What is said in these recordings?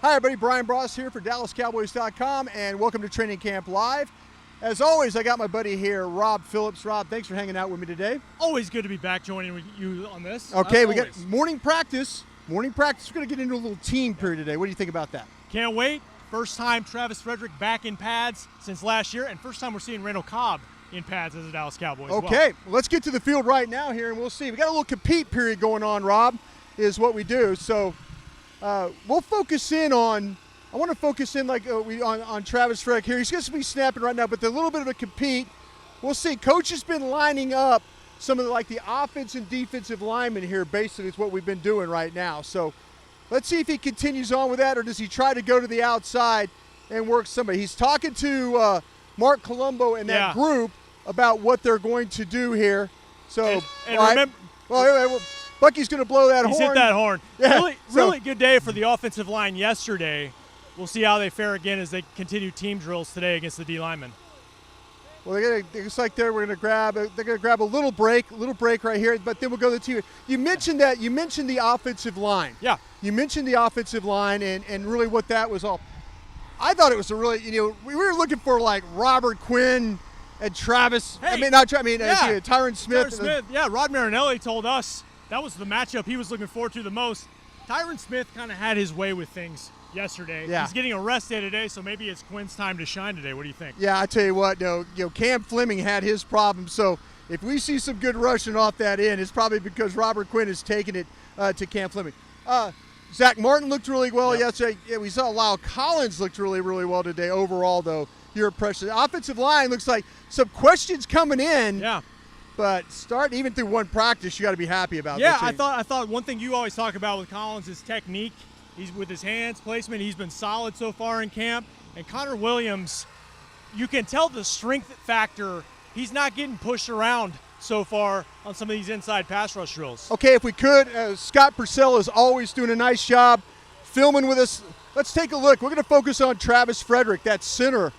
Hi everybody, Bryan Broaddus here for DallasCowboys.com, and welcome to Training Camp Live. As always, I got my buddy here, Rob Phillips. Rob, thanks for hanging out with me today. Always good to be back joining with you on this. Okay, we got morning practice. We're going to get into a little team period today. What do you think about that? Can't wait. First time Travis Frederick back in pads since last year, and first time we're seeing Randall Cobb in pads as a Dallas Cowboy. Okay, well, let's get to the field right now here, and we'll see. We got a little compete period going on, Rob, is what we do. So we'll focus in on. I want to focus in on Travis Frederick here. He's going to be snapping right now, but a little bit of a compete. We'll see. Coach has been lining up some of the offense and defensive linemen here. Basically, is what we've been doing right now. So let's see if he continues on with that, or does he try to go to the outside and work somebody. He's talking to Mark Colombo and that group about what they're going to do here. So remember, Bucky's going to blow that horn. He's hit that horn. Yeah. Really good day for the offensive line yesterday. We'll see how they fare again as they continue team drills today against the D linemen. Well, they're going to grab a little break right here, but then we'll go to the team. You mentioned the offensive line. Yeah. You mentioned the offensive line and really what that was all. I thought it was we were looking for Robert Quinn and Travis. Hey, Tyron Smith. Rod Marinelli told us that was the matchup he was looking forward to the most. Tyron Smith kind of had his way with things yesterday. Yeah. He's getting a rest day today, so maybe it's Quinn's time to shine today. What do you think? Yeah, I tell you what, Cam Fleming had his problem. So if we see some good rushing off that end, it's probably because Robert Quinn has taken it to Cam Fleming. Zach Martin looked really well yesterday. Yeah, we saw Lyle Collins looked really, really well today. Overall, though, your impression. The offensive line looks like some questions coming in. Yeah. But starting even through one practice, you got to be happy about. Yeah, I thought one thing you always talk about with Collins is technique. He's with his hands, placement. He's been solid so far in camp. And Connor Williams, you can tell the strength factor. He's not getting pushed around so far on some of these inside pass rush drills. Okay, if we could, Scott Purcell is always doing a nice job filming with us. Let's take a look. We're going to focus on Travis Frederick, that center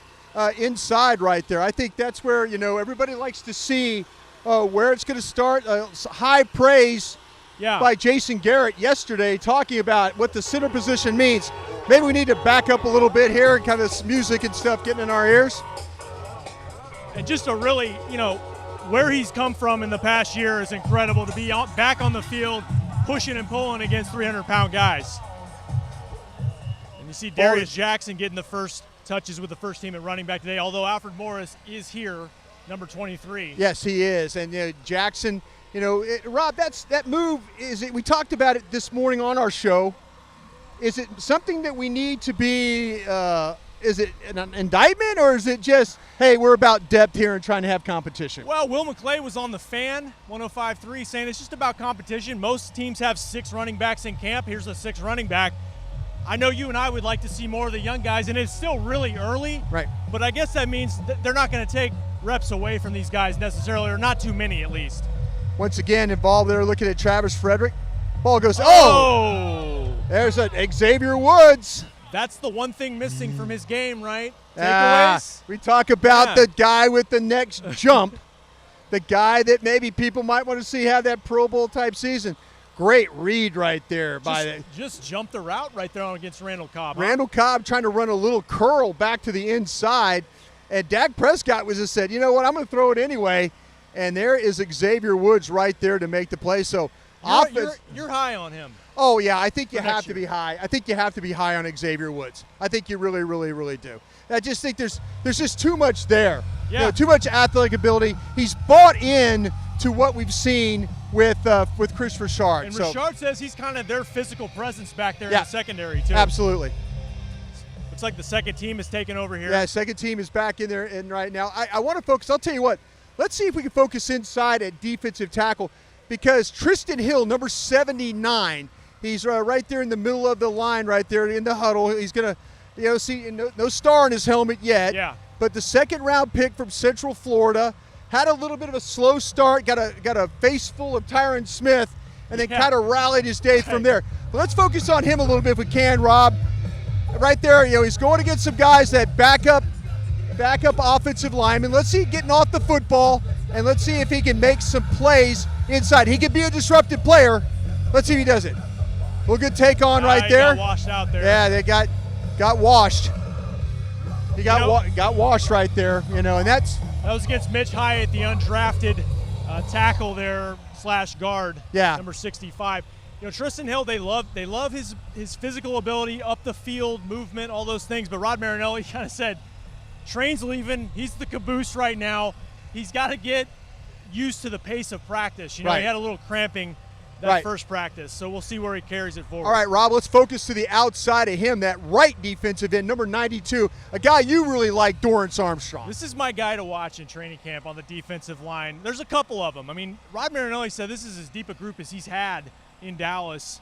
inside right there. I think that's where, everybody likes to see where it's going to start. High praise by Jason Garrett yesterday talking about what the center position means. Maybe we need to back up a little bit here and kind of this music and stuff getting in our ears. And just to really, where he's come from in the past year is incredible to be back on the field, pushing and pulling against 300-pound guys. And you see Darius Jackson getting the first touches with the first team at running back today, although Alfred Morris is here, number 23. Yes, he is. And Jackson, Rob, that move, we talked about it this morning on our show. Is it something that we need to be is it an indictment, or is it just, hey, we're about depth here and trying to have competition? Well, Will McClay was on the Fan 105.3 saying it's just about competition. Most teams have 6 running backs in camp. Here's a 6th running back. I know you and I would like to see more of the young guys, and it's still really early. Right. But I guess that means they're not going to take reps away from these guys necessarily, or not too many at least. Once again, involved there looking at Travis Frederick. Ball goes, there's a Xavier Woods. That's the one thing missing from his game, right? Takeaways? We talk about the guy with the next jump, the guy that maybe people might want to see have that Pro Bowl type season. Great read right there just jumped the route right there against Randall Cobb. Randall Cobb trying to run a little curl back to the inside, and Dak Prescott just said, you know what, I'm going to throw it anyway. And there is Xavier Woods right there to make the play. So you're high on him. Oh, yeah, I think you have to be high. I think you have to be high on Xavier Woods. I think you really, really, really do. I just think there's just too much there. Yeah. Too much athletic ability. He's bought in to what we've seen with Chris Richard. And Richard says he's kind of their physical presence back there in the secondary, too. Absolutely. Looks like the second team is taking over here. Yeah, second team is back in there right now. I want to focus. I'll tell you what. Let's see if we can focus inside at defensive tackle, because Tristan Hill, number 79, he's right there in the middle of the line right there in the huddle. He's going to, see no star on his helmet yet. Yeah. But the second-round pick from Central Florida had a little bit of a slow start, got a face full of Tyron Smith, and then kind of rallied his days from there. But let's focus on him a little bit if we can, Rob. Right there, he's going against some guys that back up offensive lineman. Let's see getting off the football, and let's see if he can make some plays inside. He could be a disruptive player. Let's see if he does it. Well, good take on right He there. got washed out there. Yeah, they got washed. He got washed right there, and that's – that was against Mitch Hyatt, the undrafted tackle there / guard, number 65. Tristan Hill, they love his physical ability, up the field, movement, all those things. But Rod Marinelli kind of said, train's leaving. He's the caboose right now. He's got to get used to the pace of practice. He had a little cramping that first practice, so we'll see where he carries it forward. All right, Rob, let's focus to the outside of him, that right defensive end, number 92, a guy you really like, Dorrance Armstrong. This is my guy to watch in training camp on the defensive line. There's a couple of them. I mean, Rod Marinelli said this is as deep a group as he's had in Dallas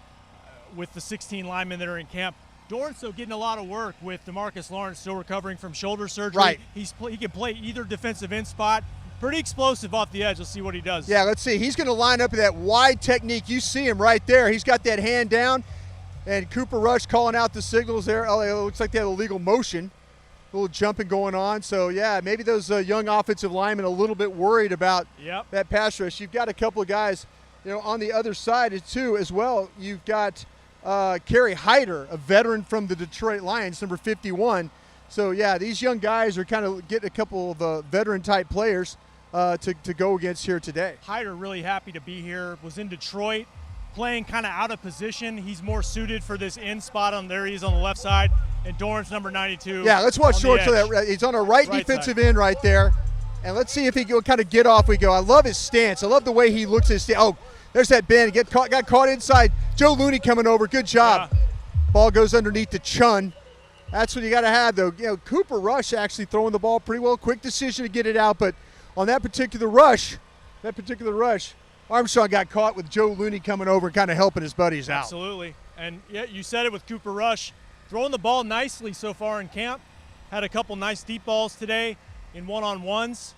with the 16 linemen that are in camp. Dorrance, though, getting a lot of work with DeMarcus Lawrence still recovering from shoulder surgery. Right. He can play either defensive end spot. Pretty explosive off the edge. Let's see what he does. Yeah, let's see. He's going to line up in that wide technique. You see him right there. He's got that hand down, and Cooper Rush calling out the signals there. Oh, it looks like they have a legal motion. A little jumping going on. So, yeah, maybe those young offensive linemen a little bit worried about that pass rush. You've got a couple of guys, on the other side, too, as well. You've got Kerry Hyder, a veteran from the Detroit Lions, number 51. So, yeah, these young guys are kind of getting a couple of veteran-type players to go against here today. Hyder really happy to be here. Was in Detroit, playing kind of out of position. He's more suited for this end spot on there. He's on the left side, and Dorrance, number 92. Yeah, let's watch short to that. He's on a right defensive end right there, and let's see if he can kind of get off. We go. I love his stance. I love the way he looks at his stance. Oh, there's that bend. Got caught inside. Joe Looney coming over. Good job. Yeah. Ball goes underneath the chun. That's what you got to have, though. Cooper Rush actually throwing the ball pretty well. Quick decision to get it out, but on that particular rush, Armstrong got caught with Joe Looney coming over and kind of helping his buddies out. Absolutely. And, yeah, you said it with Cooper Rush. Throwing the ball nicely so far in camp. Had a couple nice deep balls today in one-on-ones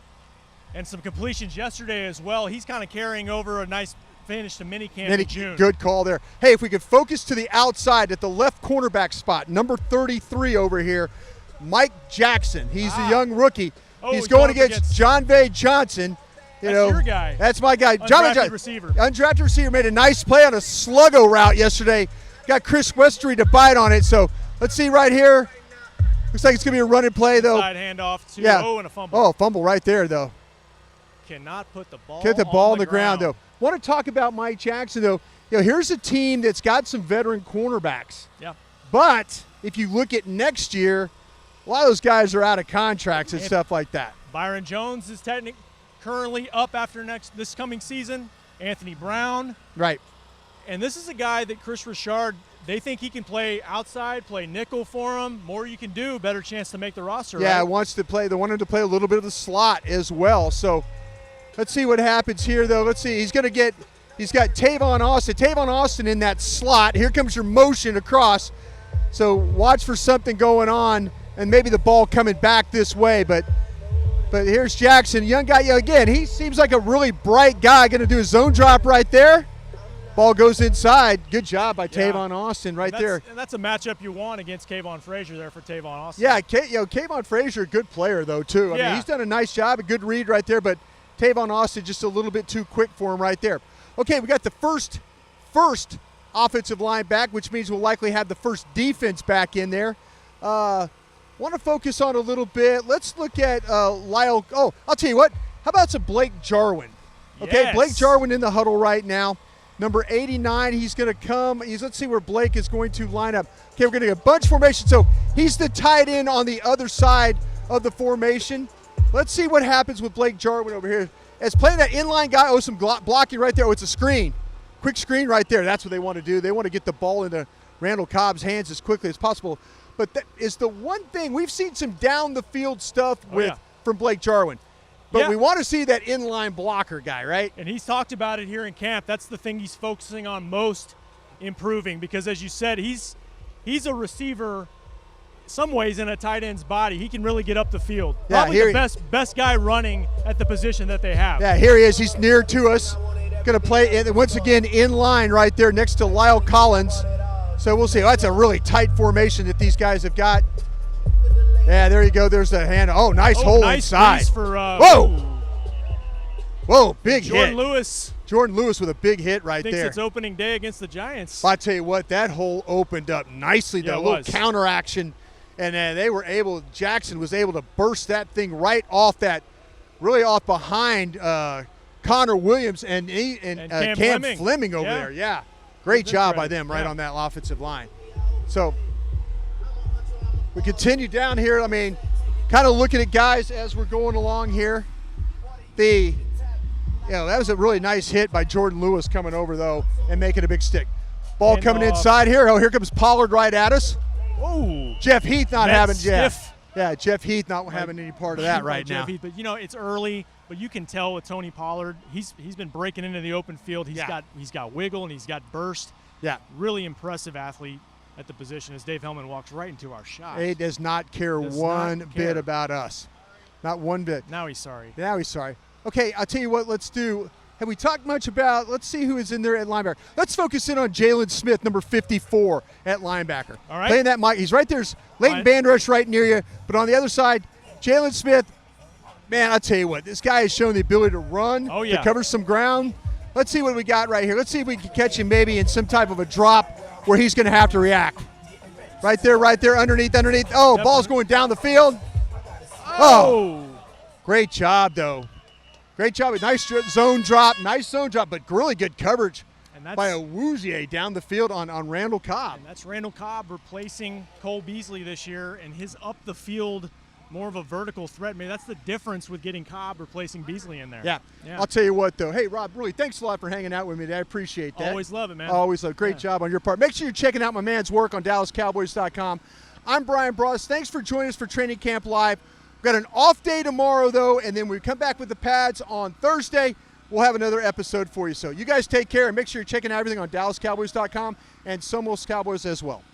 and some completions yesterday as well. He's kind of carrying over a nice finish to minicamp in June. Good call there. Hey, if we could focus to the outside at the left cornerback spot, number 33 over here, Mike Jackson. He's a young rookie. He's going against John Vay Johnson. That's your guy. That's my guy. Undrafted receiver. Undrafted receiver made a nice play on a sluggo route yesterday. Got Chris Westery to bite on it. So let's see right here. Looks like it's going to be a running play, though. Side handoff to and a fumble. Oh, fumble right there, though. Cannot put the ball on the ground, though. Want to talk about Mike Jackson, though. Here's a team that's got some veteran cornerbacks. Yeah. But if you look at next year, a lot of those guys are out of contracts and stuff like that. Byron Jones is currently up after this coming season. Anthony Brown. Right. And this is a guy that Chris Richard, they think he can play outside, play nickel for him. More you can do, better chance to make the roster. Yeah, right? wants to play. They want him to play a little bit of the slot as well. So let's see what happens here, though. Let's see. He's got Tavon Austin. Tavon Austin in that slot. Here comes your motion across. So watch for something going on. And maybe the ball coming back this way, but here's Jackson, young guy. Again, he seems like a really bright guy. Going to do a zone drop right there. Ball goes inside. Good job by Tavon Austin there. And that's a matchup you want against Kayvon Frazier there for Tavon Austin. Yeah, Kayvon Frazier, good player though too. I mean, he's done a nice job, a good read right there, but Tavon Austin just a little bit too quick for him right there. Okay, we got the first offensive line back, which means we'll likely have the first defense back in there. Want to focus on a little bit. Let's look at Lyle. Oh, I'll tell you what. How about some Blake Jarwin? Okay, yes. Blake Jarwin in the huddle right now. Number 89, he's going to come. Let's see where Blake is going to line up. Okay, we're going to get a bunch formation. So he's the tight end on the other side of the formation. Let's see what happens with Blake Jarwin over here. As playing that inline guy, some blocking right there. Oh, it's a screen. Quick screen right there. That's what they want to do. They want to get the ball into Randall Cobb's hands as quickly as possible. But that is the one thing. We've seen some down-the-field stuff from Blake Jarwin. But we want to see that inline blocker guy, right? And he's talked about it here in camp. That's the thing he's focusing on most improving because, as you said, he's a receiver some ways in a tight end's body. He can really get up the field. Probably the best guy running at the position that they have. Yeah, here he is. He's near to us. Going to play, once again, in line right there next to Lyle Collins. So we'll see. That's a really tight formation that these guys have got. Yeah, there you go. There's the hand. Oh, nice hole inside. For, Whoa, big Jordan hit. Lewis. Jordan Lewis with a big hit right Thinks there. it's opening day against the Giants. I tell you what, that hole opened up nicely. Yeah, A it little was. counter action, and they were able. Jackson was able to burst that thing right off really off behind Connor Williams and Cam Fleming over there. Yeah, great job by them right on that offensive line. So we continue down here. I mean, kind of looking at guys as we're going along here. That was a really nice hit by Jordan Lewis coming over, though, and making a big stick. Ball coming inside here. Oh, here comes Pollard right at us. Oh, Jeff Heath not having stiff. Yeah, Jeff Heath not having any part of that right now. Heath, but it's early, but you can tell with Tony Pollard, he's been breaking into the open field. He's got wiggle and he's got burst. Yeah, really impressive athlete at the position as Dave Hellman walks right into our shot. He does not care one bit about us. Not one bit. Now he's sorry. Okay, I'll tell you what, let's do. Have we talked much about, let's see who is in there at linebacker. Let's focus in on Jalen Smith, number 54 at linebacker. All right. Playing that Mike. He's right there. Leighton Bandrush right near you. But on the other side, Jalen Smith, man, I'll tell you what, this guy has shown the ability to run, to cover some ground. Let's see what we got right here. Let's see if we can catch him maybe in some type of a drop where he's going to have to react. Right there, underneath. Oh, ball's going down the field. Oh, great job, though. Great job. Nice zone drop, but really good coverage by Awuzie down the field on Randall Cobb. And that's Randall Cobb replacing Cole Beasley this year, and his up the field, more of a vertical threat. Maybe that's the difference with getting Cobb replacing Beasley in there. Yeah. I'll tell you what, though. Hey, Rob, really, thanks a lot for hanging out with me today. I appreciate that. Always love it, man. Always love it. Great job on your part. Make sure you're checking out my man's work on DallasCowboys.com. I'm Bryan Broaddus. Thanks for joining us for Training Camp Live. We've got an off day tomorrow, though, and then we come back with the pads on Thursday. We'll have another episode for you. So you guys take care, and make sure you're checking out everything on DallasCowboys.com and Somos Cowboys as well.